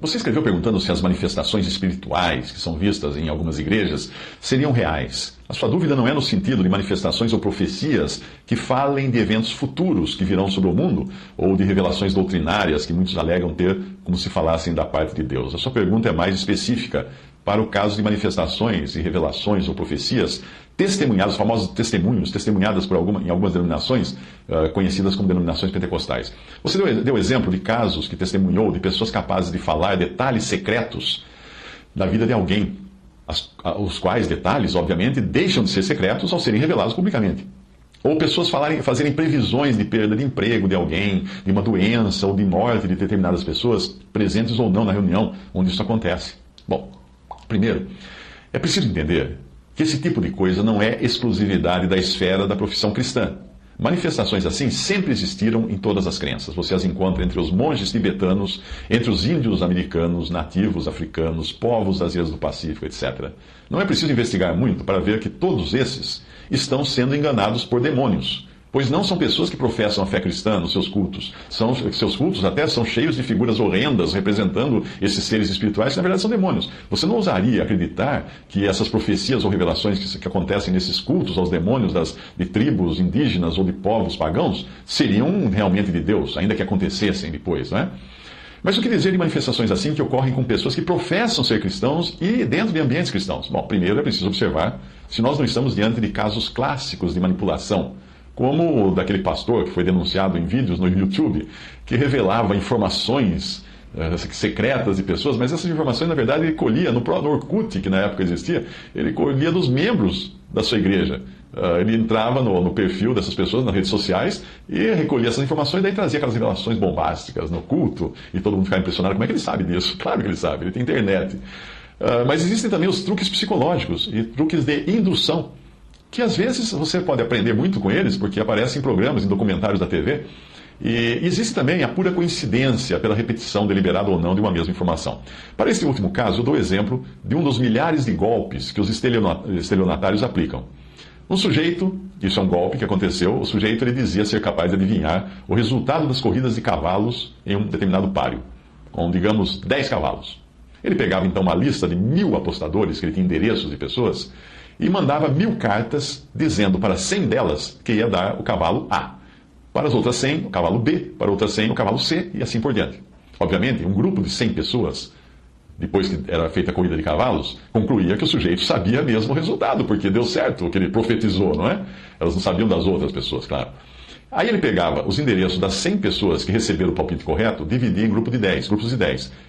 Você escreveu perguntando se as manifestações espirituais que são vistas em algumas igrejas seriam reais. A sua dúvida não é no sentido de manifestações ou profecias que falem de eventos futuros que virão sobre o mundo, ou de revelações doutrinárias que muitos alegam ter como se falassem da parte de Deus. A sua pergunta é mais específica para o caso de manifestações e revelações ou profecias testemunhadas, famosos testemunhos, testemunhadas em algumas denominações, conhecidas como denominações pentecostais. Você deu exemplo de casos que testemunhou de pessoas capazes de falar detalhes secretos da vida de alguém, os quais detalhes, obviamente, deixam de ser secretos ao serem revelados publicamente. Ou pessoas fazerem previsões de perda de emprego de alguém, de uma doença ou de morte de determinadas pessoas, presentes ou não na reunião onde isso acontece. Bom, primeiro, é preciso entender que esse tipo de coisa não é exclusividade da esfera da profissão cristã. Manifestações assim sempre existiram em todas as crenças. Você as encontra entre os monges tibetanos, entre os índios americanos, nativos africanos, povos das ilhas do Pacífico, etc. Não é preciso investigar muito para ver que todos esses estão sendo enganados por demônios, pois não são pessoas que professam a fé cristã nos seus cultos. Seus cultos até são cheios de figuras horrendas representando esses seres espirituais que na verdade são demônios. Você não ousaria acreditar que essas profecias ou revelações que acontecem nesses cultos aos demônios de tribos indígenas ou de povos pagãos seriam realmente de Deus, ainda que acontecessem depois, não é? Mas o que dizer de manifestações assim que ocorrem com pessoas que professam ser cristãos e dentro de ambientes cristãos? Bom, primeiro é preciso observar se nós não estamos diante de casos clássicos de manipulação, como o daquele pastor que foi denunciado em vídeos no YouTube, que revelava informações secretas de pessoas, mas essas informações, na verdade, ele colhia no próprio Orkut, que na época existia, ele colhia dos membros da sua igreja. Ele entrava no perfil dessas pessoas nas redes sociais e recolhia essas informações, e daí trazia aquelas revelações bombásticas no culto, e todo mundo ficava impressionado. Como é que ele sabe disso? Claro que ele sabe, ele tem internet. Mas existem também os truques psicológicos e truques de indução, que às vezes você pode aprender muito com eles, porque aparecem em programas, em documentários da TV. E existe também a pura coincidência pela repetição deliberada ou não de uma mesma informação. Para este último caso, eu dou exemplo de um dos milhares de golpes que os estelionatários aplicam. Um sujeito, isso é um golpe que aconteceu, o sujeito ele dizia ser capaz de adivinhar o resultado das corridas de cavalos em um determinado páreo, com, digamos, 10 cavalos. Ele pegava então uma lista de 1000 apostadores, que ele tinha endereços de pessoas, e mandava 1000 cartas dizendo para 100 delas que ia dar o cavalo A. Para as outras 100, o cavalo B. Para outras 100, o cavalo C, e assim por diante. Obviamente, um grupo de 100 pessoas, depois que era feita a corrida de cavalos, concluía que o sujeito sabia mesmo o resultado, porque deu certo o que ele profetizou, não é? Elas não sabiam das outras pessoas, claro. Aí ele pegava os endereços das 100 pessoas que receberam o palpite correto, dividia em grupos de 10,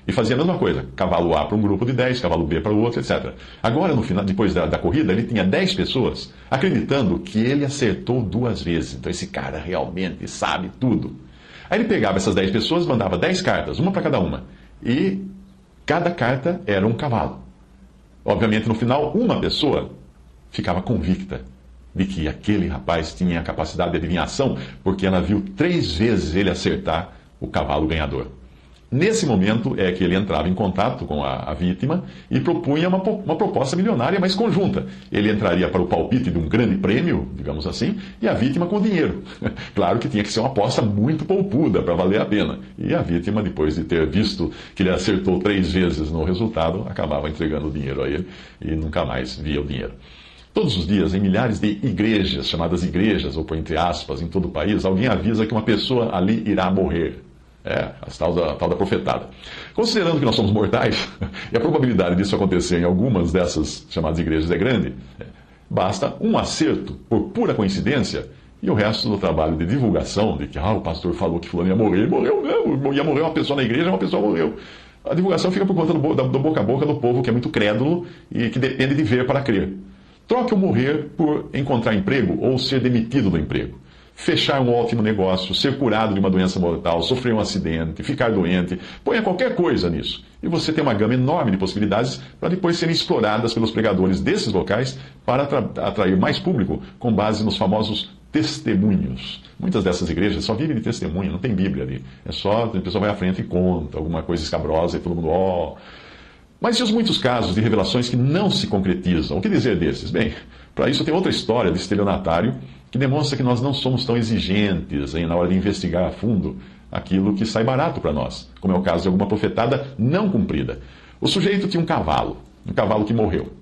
e fazia a mesma coisa. Cavalo A para um grupo de 10, cavalo B para o outro, etc. Agora, no final, depois da corrida, ele tinha 10 pessoas acreditando que ele acertou 2 vezes. Então esse cara realmente sabe tudo. Aí ele pegava essas 10 pessoas, mandava 10 cartas, uma para cada uma. E cada carta era um cavalo. Obviamente, no final, uma pessoa ficava convicta de que aquele rapaz tinha a capacidade de adivinhação, porque ela viu 3 vezes ele acertar o cavalo ganhador. Nesse momento é que ele entrava em contato com a vítima e propunha uma proposta milionária, mas conjunta. Ele entraria para o palpite de um grande prêmio, digamos assim, e a vítima com dinheiro. Claro que tinha que ser uma aposta muito poupuda para valer a pena. E a vítima, depois de ter visto que ele acertou 3 vezes no resultado, acabava entregando o dinheiro a ele e nunca mais via o dinheiro. Todos os dias, em milhares de igrejas, chamadas igrejas, ou por entre aspas, em todo o país, alguém avisa que uma pessoa ali irá morrer. A tal da profetada. Considerando que nós somos mortais, e a probabilidade disso acontecer em algumas dessas chamadas igrejas é grande, basta um acerto, por pura coincidência, e o resto do trabalho de divulgação, de que o pastor falou que fulano ia morrer, ele morreu mesmo, ia morrer uma pessoa na igreja, uma pessoa morreu. A divulgação fica por conta do boca a boca do povo, que é muito crédulo e que depende de ver para crer. Troque o morrer por encontrar emprego ou ser demitido do emprego. Fechar um ótimo negócio, ser curado de uma doença mortal, sofrer um acidente, ficar doente. Ponha qualquer coisa nisso. E você tem uma gama enorme de possibilidades para depois serem exploradas pelos pregadores desses locais para atrair mais público com base nos famosos testemunhos. Muitas dessas igrejas só vivem de testemunho, não tem Bíblia ali. É só, a pessoa vai à frente e conta alguma coisa escabrosa e todo mundo, Mas e os muitos casos de revelações que não se concretizam? O que dizer desses? Bem, para isso tem outra história de estelionatário que demonstra que nós não somos tão exigentes na hora de investigar a fundo aquilo que sai barato para nós, como é o caso de alguma profetada não cumprida. O sujeito tinha um cavalo que morreu.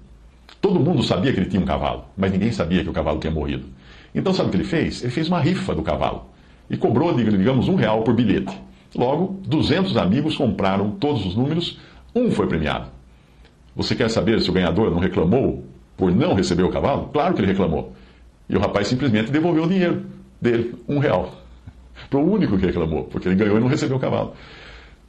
Todo mundo sabia que ele tinha um cavalo, mas ninguém sabia que o cavalo tinha morrido. Então sabe o que ele fez? Ele fez uma rifa do cavalo e cobrou, digamos, R$1 por bilhete. Logo, 200 amigos compraram todos os números, um foi premiado. Você quer saber se o ganhador não reclamou por não receber o cavalo? Claro que ele reclamou. E o rapaz simplesmente devolveu o dinheiro dele, R$1. Para o único que reclamou, porque ele ganhou e não recebeu o cavalo.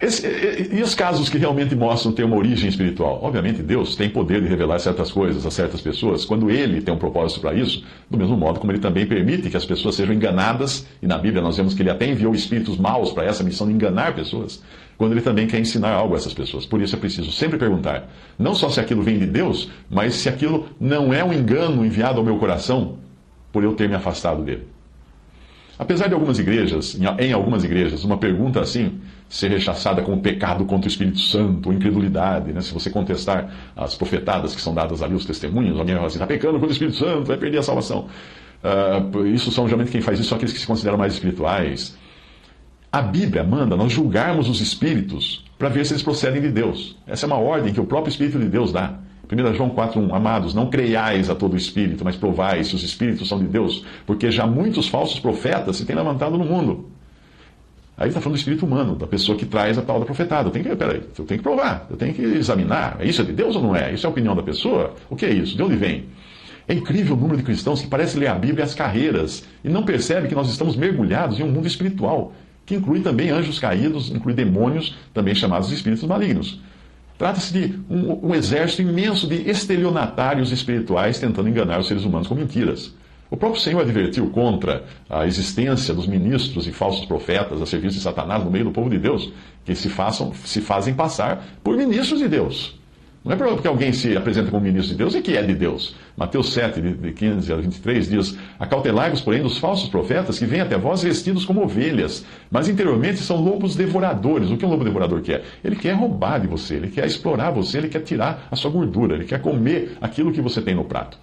E os casos que realmente mostram ter uma origem espiritual? Obviamente, Deus tem poder de revelar certas coisas a certas pessoas, quando Ele tem um propósito para isso, do mesmo modo como Ele também permite que as pessoas sejam enganadas, e na Bíblia nós vemos que Ele até enviou espíritos maus para essa missão de enganar pessoas, quando Ele também quer ensinar algo a essas pessoas. Por isso é preciso sempre perguntar, não só se aquilo vem de Deus, mas se aquilo não é um engano enviado ao meu coração, por eu ter me afastado dele. Apesar de em algumas igrejas, uma pergunta assim ser rechaçada como pecado contra o Espírito Santo, ou incredulidade, né? Se você contestar as profetadas que são dadas ali, os testemunhos, alguém vai falar assim, está pecando contra o Espírito Santo, vai perder a salvação. Isso são geralmente quem faz isso, são aqueles que se consideram mais espirituais. A Bíblia manda nós julgarmos os espíritos para ver se eles procedem de Deus. Essa é uma ordem que o próprio Espírito de Deus dá. 1 João 4,1, amados, não creiais a todo espírito, mas provais se os espíritos são de Deus, porque já muitos falsos profetas se têm levantado no mundo. Aí ele está falando do espírito humano, da pessoa que traz a tal da profetada. Eu tenho que provar, eu tenho que examinar. Isso é de Deus ou não é? Isso é a opinião da pessoa? O que é isso? De onde vem? É incrível o número de cristãos que parece ler a Bíblia às carreiras e não percebe que nós estamos mergulhados em um mundo espiritual, que inclui também anjos caídos, inclui demônios, também chamados de espíritos malignos. Trata-se de um exército imenso de estelionatários espirituais tentando enganar os seres humanos com mentiras. O próprio Senhor advertiu contra a existência dos ministros e falsos profetas a serviço de Satanás no meio do povo de Deus, que se fazem passar por ministros de Deus. Não é porque alguém se apresenta como ministro de Deus e que é de Deus. Mateus 7, de 15 a 23 diz, acautelai-vos, porém, dos falsos profetas que vêm até vós vestidos como ovelhas, mas interiormente são lobos devoradores. O que um lobo devorador quer? Ele quer roubar de você, ele quer explorar você, ele quer tirar a sua gordura, ele quer comer aquilo que você tem no prato.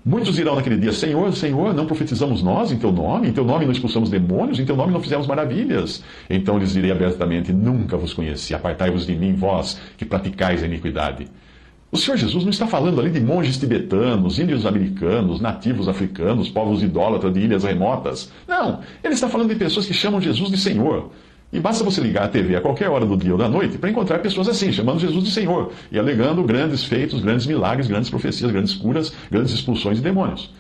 Muitos dirão naquele dia, Senhor, Senhor, não profetizamos nós em Teu nome não expulsamos demônios, em Teu nome não fizemos maravilhas. Então lhes direi abertamente, nunca vos conheci, apartai-vos de mim, vós que praticais a iniquidade. O Senhor Jesus não está falando ali de monges tibetanos, índios americanos, nativos africanos, povos idólatras de ilhas remotas. Não, ele está falando de pessoas que chamam Jesus de Senhor. E basta você ligar a TV a qualquer hora do dia ou da noite para encontrar pessoas assim, chamando Jesus de Senhor, e alegando grandes feitos, grandes milagres, grandes profecias, grandes curas, grandes expulsões de demônios.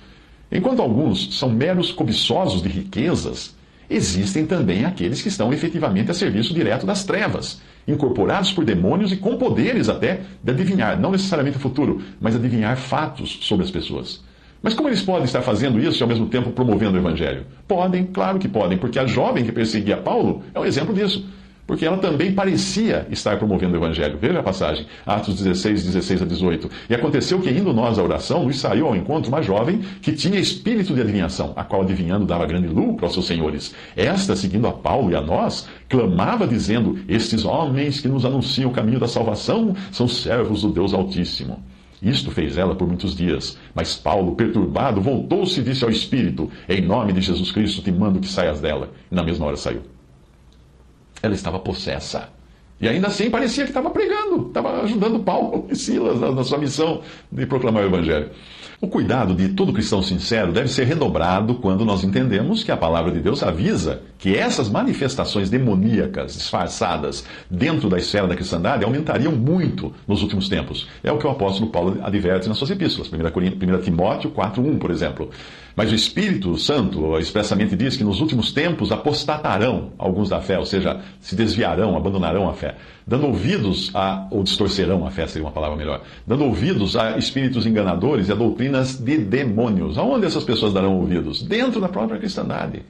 Enquanto alguns são meros cobiçosos de riquezas, existem também aqueles que estão efetivamente a serviço direto das trevas, incorporados por demônios e com poderes até de adivinhar, não necessariamente o futuro, mas adivinhar fatos sobre as pessoas. Mas como eles podem estar fazendo isso e ao mesmo tempo promovendo o Evangelho? Podem, claro que podem, porque a jovem que perseguia Paulo é um exemplo disso. Porque ela também parecia estar promovendo o Evangelho. Veja a passagem, Atos 16, 16 a 18. E aconteceu que, indo nós à oração, nos saiu ao encontro uma jovem que tinha espírito de adivinhação, a qual adivinhando dava grande lucro aos seus senhores. Esta, seguindo a Paulo e a nós, clamava dizendo, estes homens que nos anunciam o caminho da salvação são servos do Deus Altíssimo. Isto fez ela por muitos dias. Mas Paulo, perturbado, voltou-se e disse ao Espírito, em nome de Jesus Cristo te mando que saias dela. E na mesma hora saiu. Ela estava possessa. E ainda assim parecia que estava pregando, estava ajudando Paulo e Silas na sua missão de proclamar o Evangelho. O cuidado de todo cristão sincero deve ser redobrado quando nós entendemos que a palavra de Deus avisa que essas manifestações demoníacas disfarçadas dentro da esfera da cristandade aumentariam muito nos últimos tempos. É o que o apóstolo Paulo adverte nas suas epístolas, 1 Timóteo 4,1, por exemplo. Mas o Espírito Santo expressamente diz que nos últimos tempos apostatarão alguns da fé, ou seja, se desviarão, abandonarão a fé, dando ouvidos ou distorcerão a fé, seria uma palavra melhor, dando ouvidos a espíritos enganadores e a doutrinas de demônios. Aonde essas pessoas darão ouvidos? Dentro da própria cristandade.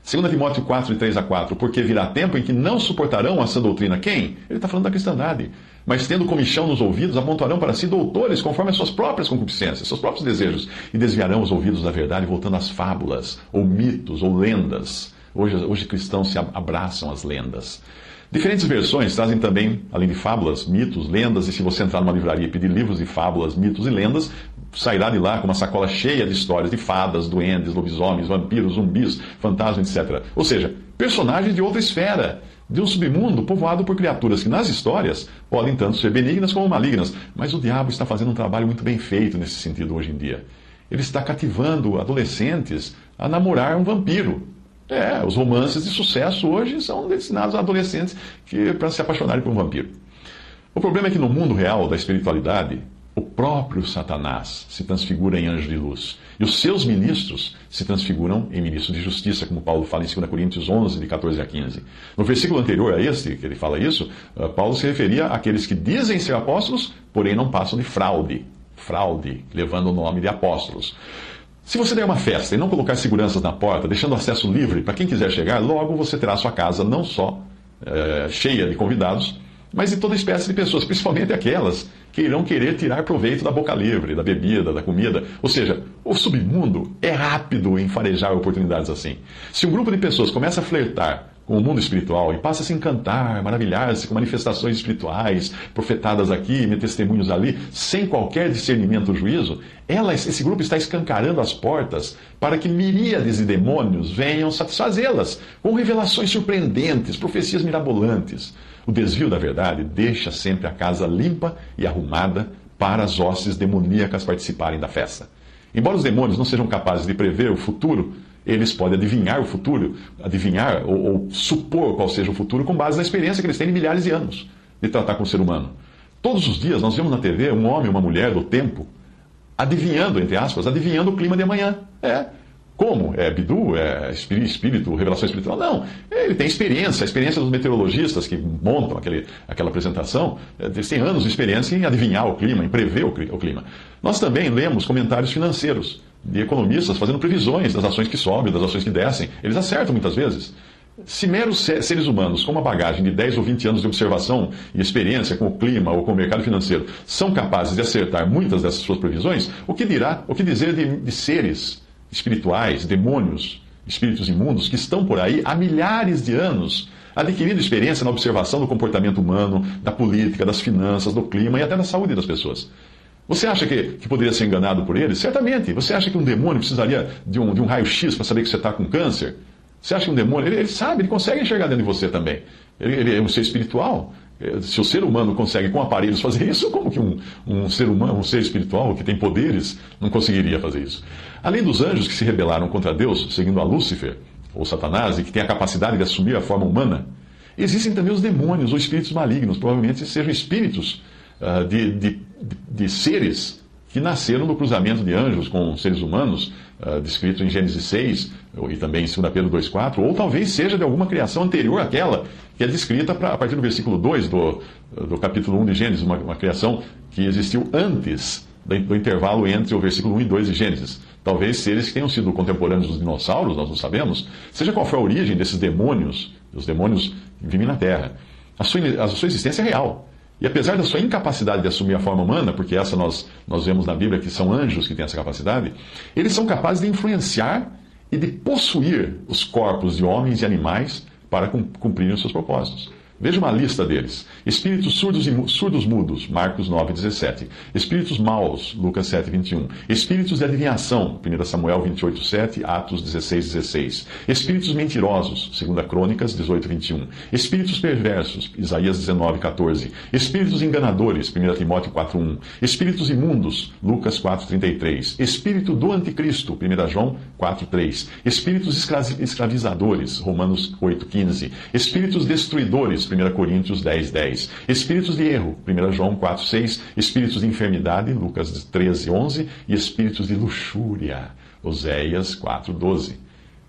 2 Timóteo 4, 3 a 4, porque virá tempo em que não suportarão a sã doutrina. Quem? Ele está falando da cristandade. Mas tendo comichão nos ouvidos, apontarão para si doutores conforme as suas próprias concupiscências, seus próprios desejos, e desviarão os ouvidos da verdade, voltando às fábulas, ou mitos, ou lendas. Hoje cristãos se abraçam às lendas. Diferentes versões trazem também, além de fábulas, mitos, lendas, e se você entrar numa livraria e pedir livros de fábulas, mitos e lendas, sairá de lá com uma sacola cheia de histórias de fadas, duendes, lobisomens, vampiros, zumbis, fantasmas, etc. Ou seja, personagens de outra esfera, de um submundo povoado por criaturas que, nas histórias, podem tanto ser benignas como malignas. Mas o diabo está fazendo um trabalho muito bem feito nesse sentido hoje em dia. Ele está cativando adolescentes a namorar um vampiro. Os romances de sucesso hoje são destinados a adolescentes para se apaixonarem por um vampiro. O problema é que no mundo real da espiritualidade, o próprio Satanás se transfigura em anjo de luz. E os seus ministros se transfiguram em ministros de justiça, como Paulo fala em 2 Coríntios 11, de 14 a 15. No versículo anterior a este, que ele fala isso, Paulo se referia àqueles que dizem ser apóstolos, porém não passam de fraude, levando o nome de apóstolos. Se você der uma festa e não colocar seguranças na porta, deixando acesso livre para quem quiser chegar, logo você terá sua casa não só cheia de convidados, mas de toda espécie de pessoas, principalmente aquelas que irão querer tirar proveito da boca livre, da bebida, da comida. Ou seja, o submundo é rápido em farejar oportunidades assim. Se um grupo de pessoas começa a flertar com o mundo espiritual e passa a se encantar, maravilhar-se com manifestações espirituais, profetadas aqui, testemunhos ali, sem qualquer discernimento ou juízo, esse grupo está escancarando as portas para que miríades de demônios venham satisfazê-las com revelações surpreendentes, profecias mirabolantes. O desvio da verdade deixa sempre a casa limpa e arrumada para as hostes demoníacas participarem da festa. Embora os demônios não sejam capazes de prever o futuro, eles podem adivinhar o futuro, ou supor qual seja o futuro com base na experiência que eles têm de milhares de anos de tratar com o ser humano. Todos os dias nós vemos na TV um homem ou uma mulher do tempo adivinhando, entre aspas, adivinhando o clima de amanhã. Como? É bidu? É espírito, revelação espiritual? Não. Ele tem experiência, a experiência dos meteorologistas que montam aquela apresentação, eles têm anos de experiência em adivinhar o clima, em prever o clima. Nós também lemos comentários financeiros de economistas fazendo previsões das ações que sobem, das ações que descem. Eles acertam muitas vezes. Se meros seres humanos com uma bagagem de 10 ou 20 anos de observação e experiência com o clima ou com o mercado financeiro são capazes de acertar muitas dessas suas previsões, o que dizer de seres espirituais, demônios, espíritos imundos que estão por aí há milhares de anos, adquirindo experiência na observação do comportamento humano, da política, das finanças, do clima e até da saúde das pessoas. Você acha que poderia ser enganado por eles? Certamente. Você acha que um demônio precisaria de um raio-x para saber que você está com câncer? Você acha que um demônio... Ele sabe, ele consegue enxergar dentro de você também. Ele é um ser espiritual. Se o ser humano consegue com aparelhos fazer isso, como que um ser humano, um ser espiritual que tem poderes, não conseguiria fazer isso? Além dos anjos que se rebelaram contra Deus, seguindo a Lúcifer, ou Satanás, e que têm a capacidade de assumir a forma humana, existem também os demônios ou espíritos malignos, provavelmente sejam espíritos de seres que nasceram do cruzamento de anjos com seres humanos, descrito em Gênesis 6 e também em 2 Pedro 2,4, ou talvez seja de alguma criação anterior àquela que é descrita a partir do versículo 2 do capítulo 1 de Gênesis, uma criação que existiu antes do intervalo entre o versículo 1 e 2 de Gênesis. Talvez seres que tenham sido contemporâneos dos dinossauros, nós não sabemos, seja qual for a origem desses demônios, os demônios que vivem na Terra. A sua existência é real. E apesar da sua incapacidade de assumir a forma humana, porque essa nós vemos na Bíblia que são anjos que têm essa capacidade, eles são capazes de influenciar e de possuir os corpos de homens e animais para cumprirem os seus propósitos. Veja uma lista deles. Espíritos surdos mudos, Marcos 9:17. Espíritos maus, Lucas 7:21. Espíritos de adivinhação, 1 Samuel 28:7, Atos 16:16. Espíritos mentirosos, 2 Crônicas 18:21. Espíritos perversos, Isaías 19:14. Espíritos enganadores, 1 Timóteo 4:1. Espíritos imundos, Lucas 4:33. Espírito do anticristo, 1 João 4:3. Espíritos escravizadores, Romanos 8:15. Espíritos destruidores, 1 Coríntios 10:10. Espíritos de erro, 1 João 4:6. Espíritos de enfermidade, Lucas 13:11. E espíritos de luxúria, Oséias 4:12.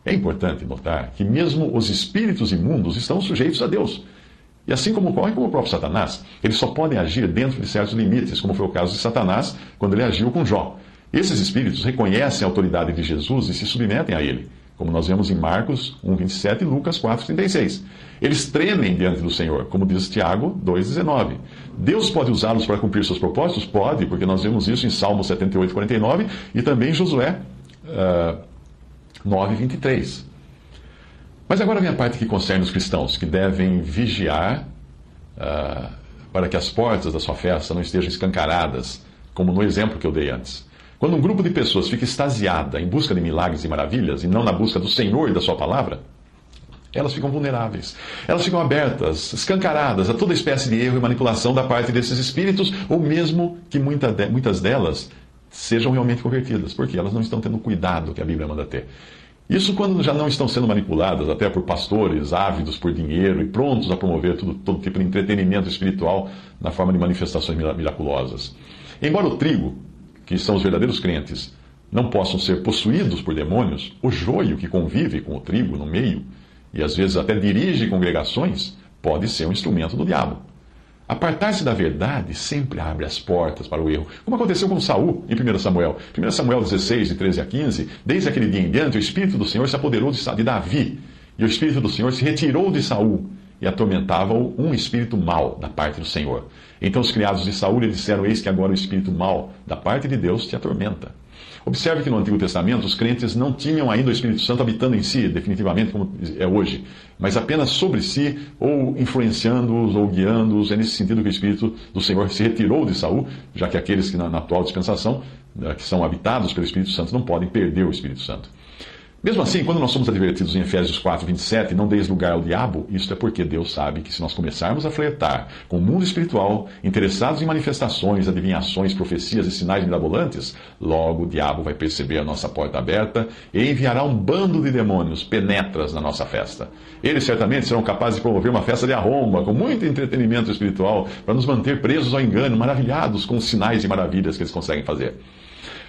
É importante notar que mesmo os espíritos imundos estão sujeitos a Deus. E assim como ocorre com o próprio Satanás, eles só podem agir dentro de certos limites, como foi o caso de Satanás, quando ele agiu com Jó. Esses espíritos reconhecem a autoridade de Jesus e se submetem a ele, como nós vemos em Marcos 1:27 e Lucas 4:36. Eles tremem diante do Senhor, como diz Tiago 2:19. Deus pode usá-los para cumprir seus propósitos? Pode, porque nós vemos isso em Salmo 78:49 e também em Josué 9:23. Mas agora vem a parte que concerne os cristãos, que devem vigiar para que as portas da sua festa não estejam escancaradas, como no exemplo que eu dei antes. Quando um grupo de pessoas fica extasiada em busca de milagres e maravilhas, e não na busca do Senhor e da sua palavra, elas ficam vulneráveis. Elas ficam abertas, escancaradas a toda espécie de erro e manipulação da parte desses espíritos, ou mesmo que muitas delas sejam realmente convertidas, porque elas não estão tendo o cuidado que a Bíblia manda ter. Isso quando já não estão sendo manipuladas até por pastores ávidos por dinheiro e prontos a promover todo tipo de entretenimento espiritual na forma de manifestações miraculosas. Embora o trigo, que são os verdadeiros crentes, não possam ser possuídos por demônios, o joio que convive com o trigo no meio, e às vezes até dirige congregações, pode ser um instrumento do diabo. Apartar-se da verdade sempre abre as portas para o erro, como aconteceu com Saul em 1 Samuel. 1 Samuel 16, de 13 a 15, desde aquele dia em diante, o Espírito do Senhor se apoderou de Davi, e o Espírito do Senhor se retirou de Saul, e atormentava-o um espírito mau da parte do Senhor. Então os criados de Saul lhe disseram: eis que agora o espírito mau da parte de Deus te atormenta. Observe que no Antigo Testamento os crentes não tinham ainda o Espírito Santo habitando em si, definitivamente como é hoje, mas apenas sobre si, ou influenciando-os, ou guiando-os. É nesse sentido que o Espírito do Senhor se retirou de Saul, já que aqueles que na atual dispensação, que são habitados pelo Espírito Santo, não podem perder o Espírito Santo. Mesmo assim, quando nós somos advertidos em Efésios 4, 27, não deis lugar ao diabo, isso é porque Deus sabe que se nós começarmos a flertar com o mundo espiritual, interessados em manifestações, adivinhações, profecias e sinais mirabolantes, logo o diabo vai perceber a nossa porta aberta e enviará um bando de demônios penetras na nossa festa. Eles certamente serão capazes de promover uma festa de arromba, com muito entretenimento espiritual, para nos manter presos ao engano, maravilhados com os sinais e maravilhas que eles conseguem fazer.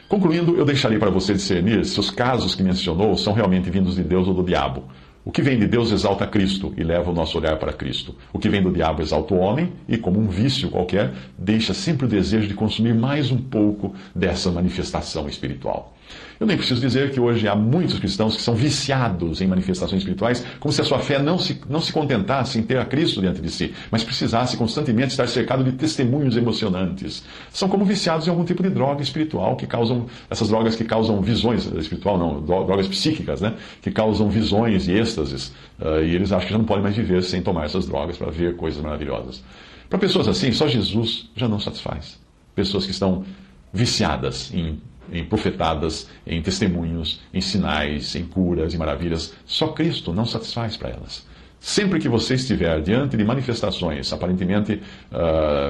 Concluindo, eu deixarei para você discernir se os casos que mencionou são realmente vindos de Deus ou do diabo. O que vem de Deus exalta Cristo e leva o nosso olhar para Cristo. O que vem do diabo exalta o homem e, como um vício qualquer, deixa sempre o desejo de consumir mais um pouco dessa manifestação espiritual. Eu nem preciso dizer que hoje há muitos cristãos que são viciados em manifestações espirituais, como se a sua fé não se contentasse em ter a Cristo diante de si, mas precisasse constantemente estar cercado de testemunhos emocionantes. São como viciados em algum tipo de droga espiritual, essas drogas que causam visões, espiritual não, drogas psíquicas, né, que causam visões e êxtases, e eles acham que já não podem mais viver sem tomar essas drogas para ver coisas maravilhosas. Para pessoas assim, só Jesus já não satisfaz. Pessoas que estão viciadas em profetadas, em testemunhos, em sinais, em curas e maravilhas. Só Cristo não satisfaz para elas. Sempre que você estiver diante de manifestações aparentemente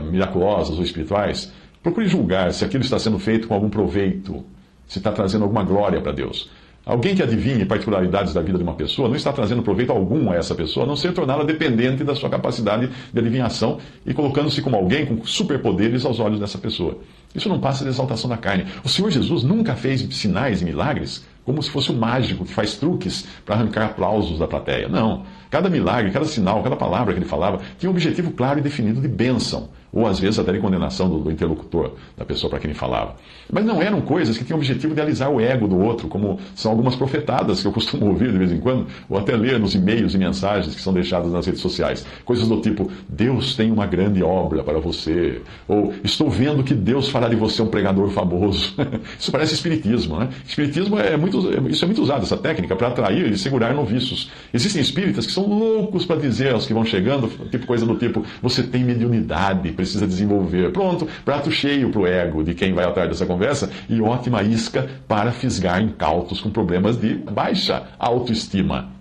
miraculosas ou espirituais, procure julgar se aquilo está sendo feito com algum proveito, se está trazendo alguma glória para Deus. Alguém que adivinhe particularidades da vida de uma pessoa não está trazendo proveito algum a essa pessoa, a não ser torná-la dependente da sua capacidade de adivinhação e colocando-se como alguém com superpoderes aos olhos dessa pessoa. Isso não passa de exaltação da carne. O Senhor Jesus nunca fez sinais e milagres como se fosse um mágico que faz truques para arrancar aplausos da plateia. Não. Cada milagre, cada sinal, cada palavra que ele falava tinha um objetivo claro e definido de bênção, ou às vezes até de condenação do interlocutor, da pessoa para quem ele falava. Mas não eram coisas que tinham o objetivo de alisar o ego do outro, como são algumas profetadas que eu costumo ouvir de vez em quando, ou até ler nos e-mails e mensagens que são deixadas nas redes sociais. Coisas do tipo: Deus tem uma grande obra para você, ou estou vendo que Deus fará de você um pregador famoso. Isso parece espiritismo, né? Espiritismo isso é muito usado, essa técnica, para atrair e segurar noviços. Existem espíritas que são loucos para dizer aos que vão chegando, coisa do tipo: você tem mediunidade, precisa desenvolver. Pronto, prato cheio para o ego de quem vai atrás dessa conversa e ótima isca para fisgar incautos com problemas de baixa autoestima.